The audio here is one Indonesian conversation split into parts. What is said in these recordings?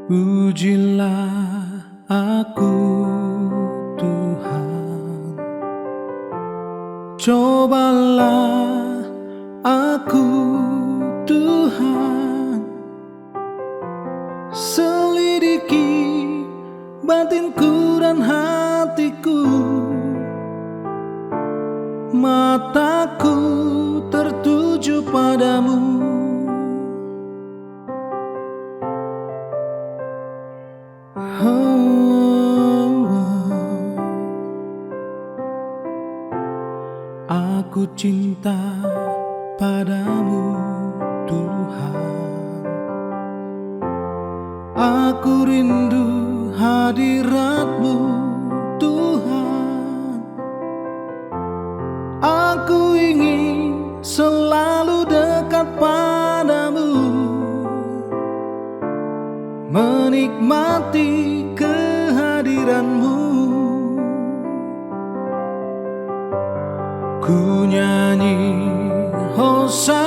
Pujilah aku Tuhan, cobalah aku Tuhan, selidiki batinku dan hatiku. Mataku tertuju padamu, aku cinta padamu Tuhan. Aku rindu hadirat-Mu Tuhan. Aku ingin selalu dekat padamu, menikmati kehadiran-Mu. Ku nyanyi Hosana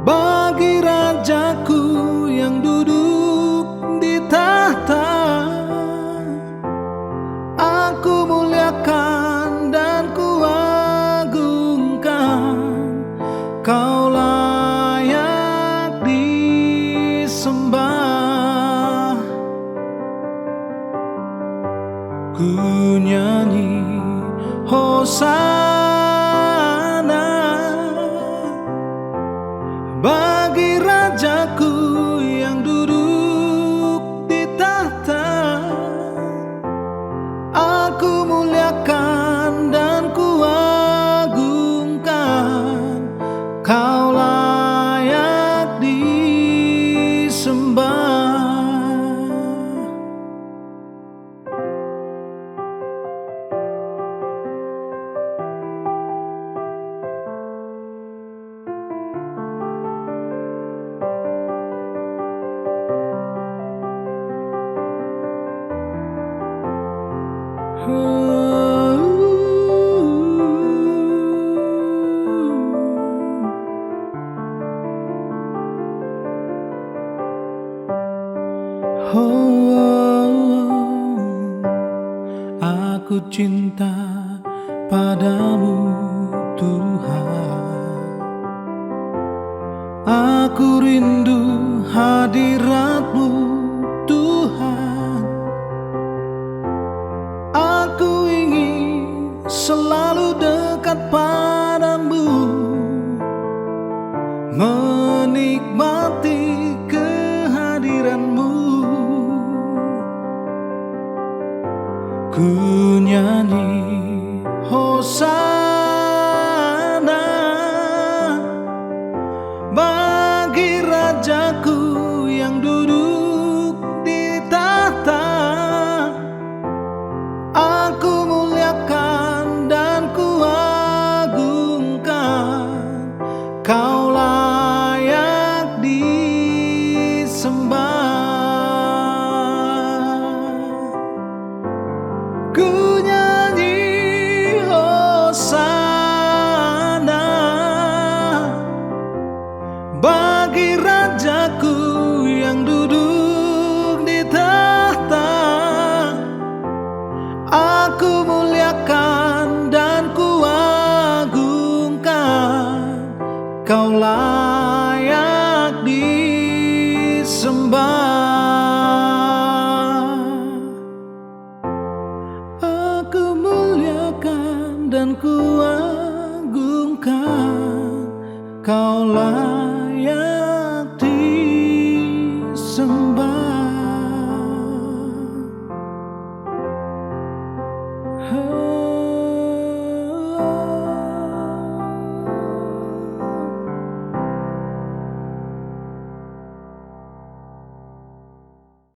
bagi Rajaku yang duduk di tahta. Aku muliakan dan ku agungkan, Kau layak disembah. Ku nyanyi Hosana bagi Rajaku yang duduk di tahta. Aku muliakan dan ku agungkan, Kau layak disembah. Aku cinta padamu Tuhan. Aku rindu hadirat-Mu Tuhan. Aku ingin selalu dekat padamu, menikmati kehadiran-Mu. Ku nyanyi Hosana bagi Rajaku yang duduk di tahta. Aku muliakan dan ku agungkan, Kau layak disembah. Ku nyanyi Hosana bagi Rajaku yang duduk di tahta. Aku muliakan dan ku agungkan, Kau layak disembah. Aku muliakan dan ku agungkan, Kau layak